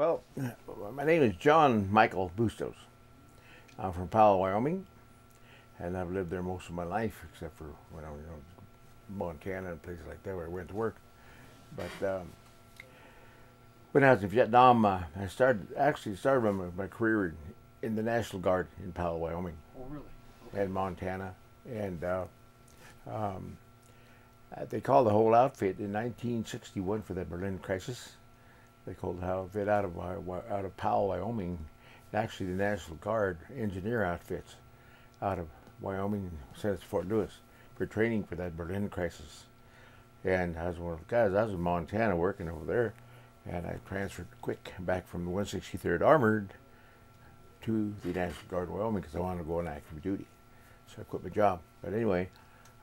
Well, my name is John Michael Bustos. I'm from Powell, Wyoming, and I've lived there most of my life, except for when I was Montana and places like that where I went to work. But when I was in Vietnam, I started my career in the National Guard in Powell, Wyoming, Oh, really? Okay. and Montana, and um, they called the whole outfit in 1961 for the Berlin crisis. They called the outfit out of Powell, Wyoming. Actually, the National Guard engineer outfits out of Wyoming sent us to Fort Lewis for training for that Berlin crisis. And I was one of the guys. I was in Montana working over there, and I transferred quick back from the 163rd Armored to the National Guard, Wyoming, because I wanted to go on active duty. So I quit my job. But anyway,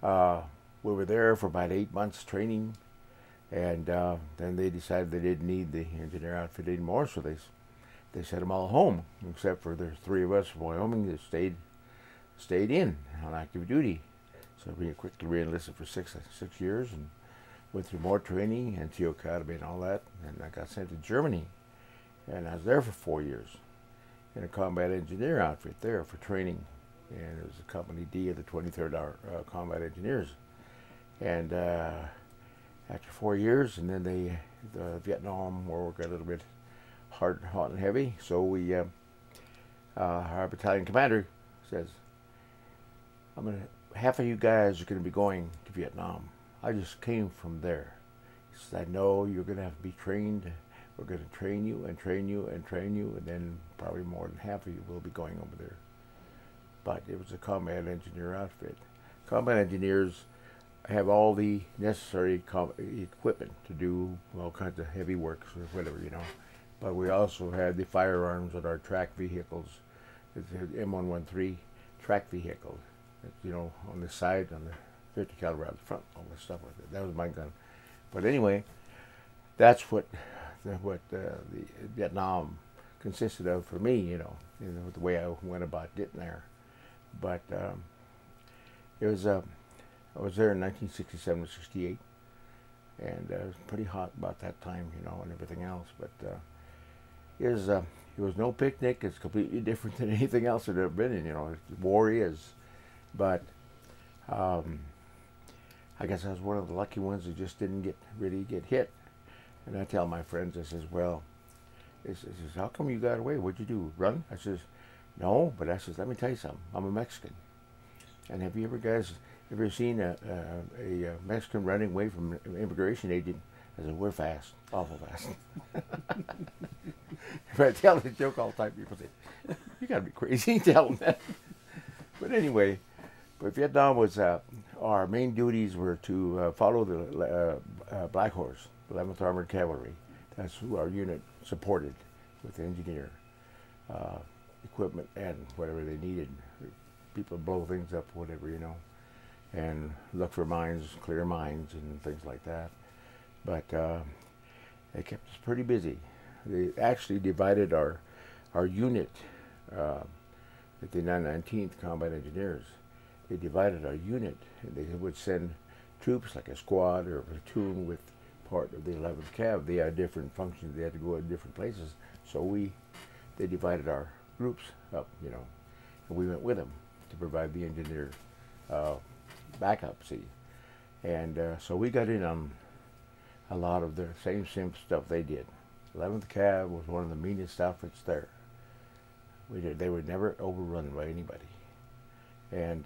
we were there for about 8 months training. And then they decided they didn't need the engineer outfit anymore, so they sent them all home, except for the three of us from Wyoming that stayed in on active duty. So we quickly re-enlisted for six years and went through more training and TO Academy and all that. And I got sent to Germany, and I was there for 4 years in a combat engineer outfit there for training. And it was a Company D of the 23rd Combat Engineers. And after 4 years, and then the Vietnam War got a little bit hot and heavy. So our battalion commander says, half of you guys are gonna be going to Vietnam. I just came from there. He says, I know you're gonna have to be trained. We're gonna train you and train you and train you, and then probably more than half of you will be going over there. But it was a combat engineer outfit. Combat engineers have all the necessary equipment to do all kinds of heavy work or whatever, But we also had the firearms on our track vehicles. It's an M113 track vehicle, on the side, on the 50 caliber out the front, all this stuff like that. That was my gun. But anyway, that's what the Vietnam consisted of for me, the way I went about getting there. But it was I was there in 1967 to 68, and it was pretty hot about that time, and everything else. But it was no picnic. It's completely different than anything else I've ever been in. War is, but I guess I was one of the lucky ones who just didn't really get hit. And I tell my friends, I says, well, he says, how come you got away? What'd you do? Run? I says, no, but I says, let me tell you something. I'm a Mexican. And have you ever seen a Mexican running away from an immigration agent? I said, we're fast, awful fast. If I tell this joke all the time, people say, you gotta be crazy, tell them that. But anyway, Vietnam was, our main duties were to follow the Black Horse, 11th Armored Cavalry. That's who our unit supported with engineer equipment and whatever they needed. People blow things up, whatever, and look for mines, clear mines, and things like that. But they kept us pretty busy. They actually divided our unit at the 919th Combat Engineers. They divided our unit, and they would send troops like a squad or a platoon with part of the 11th Cav. They had different functions. They had to go to different places. So they divided our groups up, and we went with them to provide the engineer backup, see. And so we got in on a lot of the same stuff they did. 11th Cav was one of the meanest outfits there. They were never overrun by anybody. And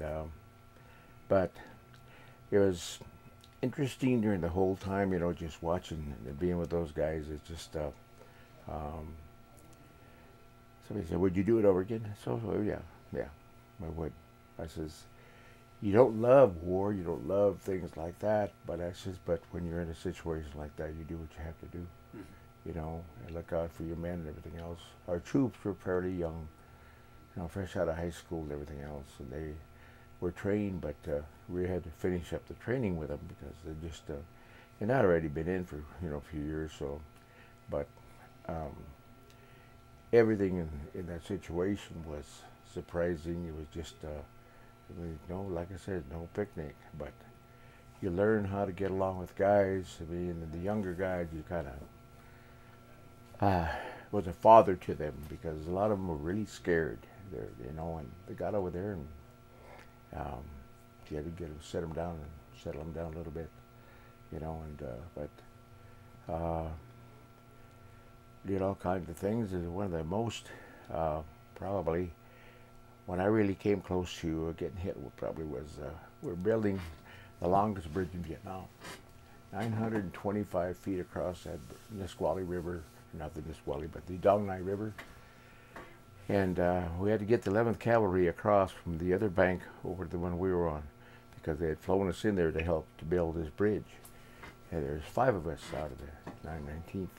but it was interesting during the whole time, just watching and being with those guys. It's just somebody said, would you do it over again? So yeah, I would. I says, you don't love war, you don't love things like that, but I says, but when you're in a situation like that, you do what you have to do, and look out for your men and everything else. Our troops were fairly young, fresh out of high school and everything else, and they were trained, but we had to finish up the training with them because they just, and I'd already been in for, a few years, so, but everything in that situation was surprising. It was just, like I said, no picnic, but you learn how to get along with guys. The younger guys, you kind of was a father to them, because a lot of them were really scared. They're, you know, and they got over there, and you had to get them, set them down and settle them down a little bit, you know, and did all kinds of things. And one of the most probably, when I really came close to getting hit, probably was we're building the longest bridge in Vietnam, 925 feet across that Nisqually River, not the Nisqually, but the Dong Nai River. And we had to get the 11th Cavalry across from the other bank over to the one we were on, because they had flown us in there to help to build this bridge. And there's 5 of us out of the 919th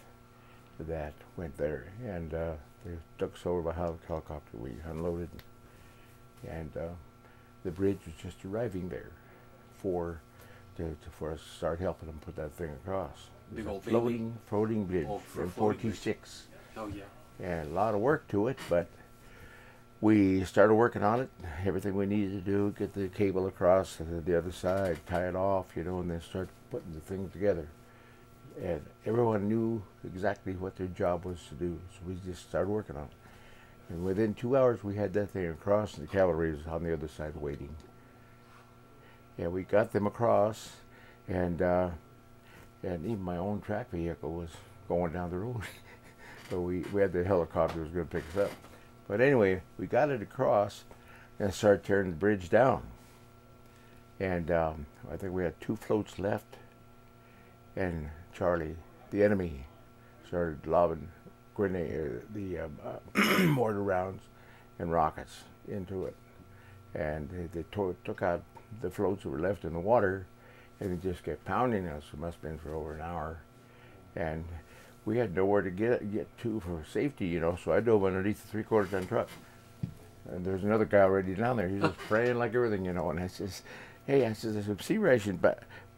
that went there, and they took us over by helicopter. We unloaded, and the bridge was just arriving there for us to start helping them put that thing across. Big old floating bridge in 46. Oh yeah. And a lot of work to it, but we started working on it. Everything we needed to do, get the cable across to the other side, tie it off, you know, and then start putting the thing together. And everyone knew exactly what their job was to do, so we just started working on it. And within 2 hours, we had that thing across, and the cavalry was on the other side waiting. Yeah, we got them across, and even my own track vehicle was going down the road. So we had the helicopter was going to pick us up. But anyway, we got it across and started tearing the bridge down. And I think we had 2 floats left. And Charlie, the enemy, started lobbing mortar rounds and rockets into it. And they took out the floats that were left in the water, and it just kept pounding us. It must have been for over an hour. And we had nowhere to get to for safety, you know, so I dove underneath the 3/4 ton truck. And there's another guy already down there. He's just praying like everything, you know. And I says, hey, I says, there's some sea ration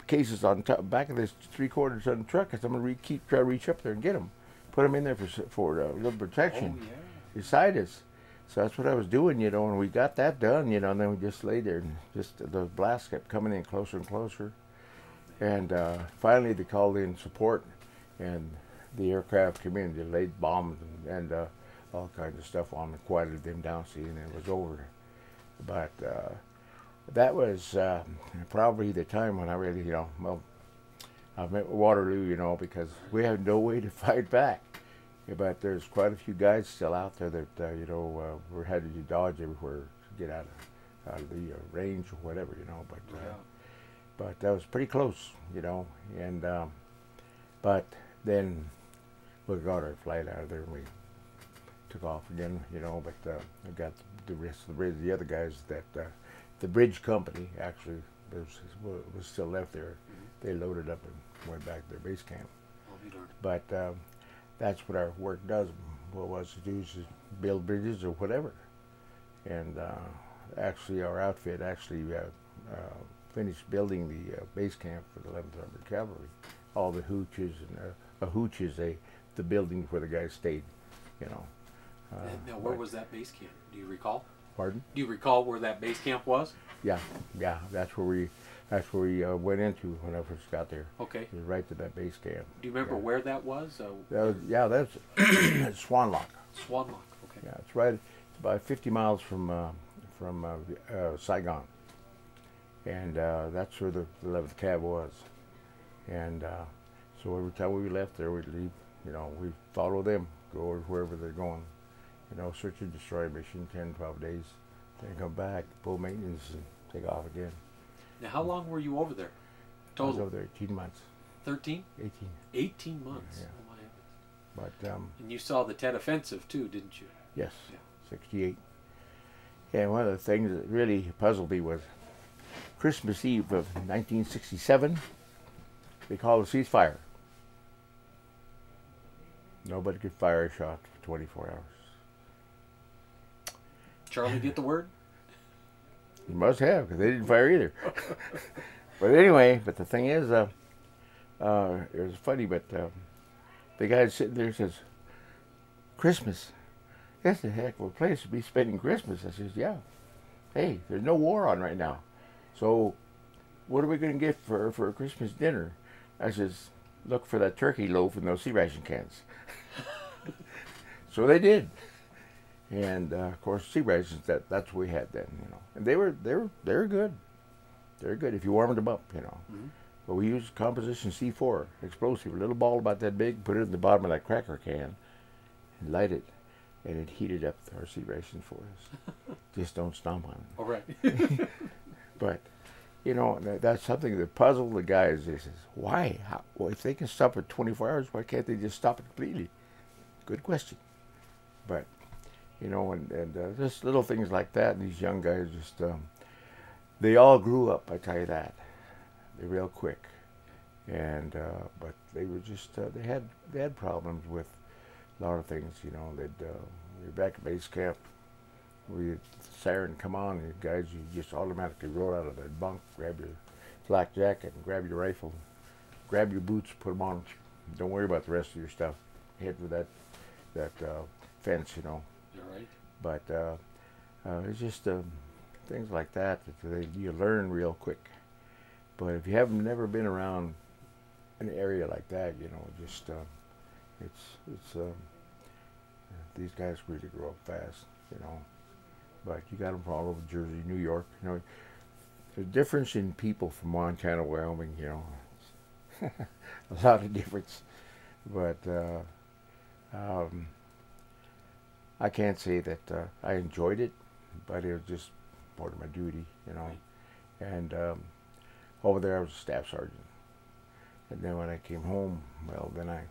cases on top, back of this 3/4 ton truck. I said, I'm going to try to reach up there and get them. Put them in there for a little protection beside us. So that's what I was doing, you know, and we got that done, you know, and then we just lay there, and just the blast kept coming in closer and closer. And finally they called in support, and the aircraft came in, they laid bombs and all kinds of stuff on them, quieted them down, see, and it was over. But that was probably the time when I really, you know, well, I met Waterloo, you know, because we had no way to fight back. But there's quite a few guys still out there that, you know, we had to dodge everywhere to get out of the range or whatever, you know. But that was pretty close, you know. And but then we got our flight out of there and we took off again, you know. But I got the rest of the bridge. The other guys that the bridge company actually was still left there. They loaded up and went back to their base camp. But that's what our work does. What was to do is to build bridges or whatever. And actually, our outfit actually finished building the base camp for the 11th Armored Cavalry. All the hooches, and a hooch is the building where the guys stayed, you know. Now, where was that base camp? Do you recall? Pardon? Do you recall where that base camp was? Yeah, that's where we went into when I first got there. Okay. It was right to that base camp. Do you remember where that was? That's Swan Lock. Swan Lock. Okay. Yeah, it's right. It's about 50 miles from Saigon, and that's where the 11th Cav was. And so every time we left there, we'd leave. You know, we follow them, go wherever they're going. You know, search and destroy mission, 10, 12 days. Then come back, pull maintenance, and take off again. Now, how long were you over there? Total? I was over there 18 months. 13? 18. 18 months. Yeah. Oh, my heavens. But and you saw the Tet Offensive too, didn't you? yes, yeah. 68. And one of the things that really puzzled me was Christmas Eve of 1967. They called a ceasefire. Nobody could fire a shot for 24 hours. Charlie get the word? He must have, because they didn't fire either. But anyway, but the thing is, it was funny, but the guy sitting there says, Christmas, that's a heck of a place to be spending Christmas. I says, yeah. Hey, there's no war on right now. So what are we going to get for a Christmas dinner? I says, look for that turkey loaf and those sea ration cans. So they did. And of course, sea rations, that's what we had then, you know. And they were good. They were good if you warmed them up, you know. Mm-hmm. But we used composition C4 explosive, a little ball about that big, put it in the bottom of that cracker can, and light it, and it heated up our sea rations for us. Just don't stomp on it. All right. But you know, that's something that puzzled the guys. They says, why? How, well, if they can stop it 24 hours, why can't they just stop it completely? Good question. But you know, and just little things like that. And these young guys just, they all grew up. I tell you that. They're real quick, and but they were just they had problems with a lot of things. You know, we were back at base camp. The siren come on, and guys, you just automatically roll out of that bunk, grab your flak jacket, and grab your rifle, grab your boots, put them on. Don't worry about the rest of your stuff. Head for that fence, you know. You're right. But it's just things like that you learn real quick. But if you haven't never been around an area like that, you know, just these guys really grow up fast, you know. But you got them from all over Jersey, New York, you know. The difference in people from Montana, Wyoming, you know, a lot of difference. But I can't say that I enjoyed it, but it was just part of my duty, you know. Right. And over there I was a staff sergeant. And then when I came home, well, then I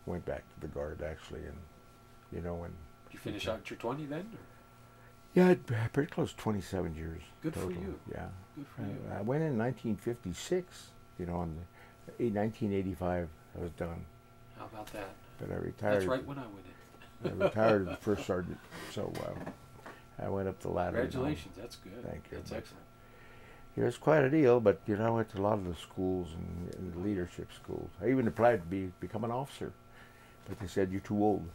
went back to the Guard, actually, and, you know, when... Did you finish out your 20 then? Or? Yeah, I'd pretty close 27 years. Good total. for you. Yeah. Good for you. I went in 1956, you know, in 1985 I was done. How about that? But I retired. That's right when I went in. I retired as first sergeant, so I went up the ladder. Congratulations, that's good. Thank you. That's excellent. It was quite a deal, but you know, I went to a lot of the schools and the leadership schools. I even applied to become an officer, but they said you're too old.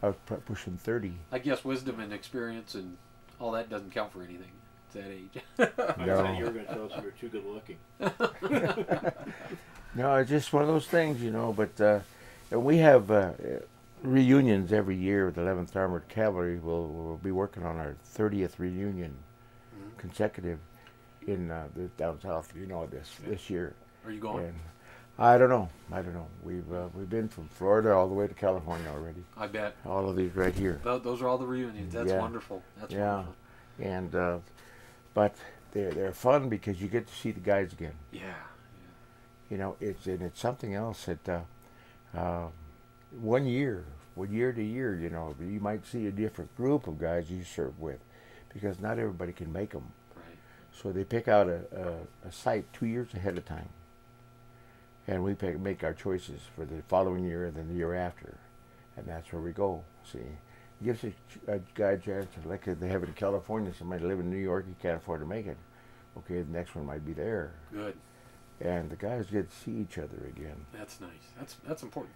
I was pushing 30. I guess wisdom and experience and all that doesn't count for anything at that age. I No. thought you were going to tell us you were too good looking. No, it's just one of those things, you know. But we have reunions every year with the 11th Armored Cavalry. We'll be working on our 30th reunion consecutive in down south. You know, this year. Are you going? And I don't know. We've been from Florida all the way to California already. I bet. All of these right here. Those are all the reunions. That's Yeah. wonderful. That's Yeah. wonderful. And but they're fun because you get to see the guys again. Yeah. You know, it's something else that 1 year to year, you know, you might see a different group of guys you serve with, because not everybody can make them. Right. So they pick out a site 2 years ahead of time, and we make our choices for the following year and then the year after, and that's where we go. See, it gives a guy a chance, like they have it in California. Somebody live in New York, he can't afford to make it. Okay, the next one might be there. Good. And the guys get to see each other again. That's nice. That's important.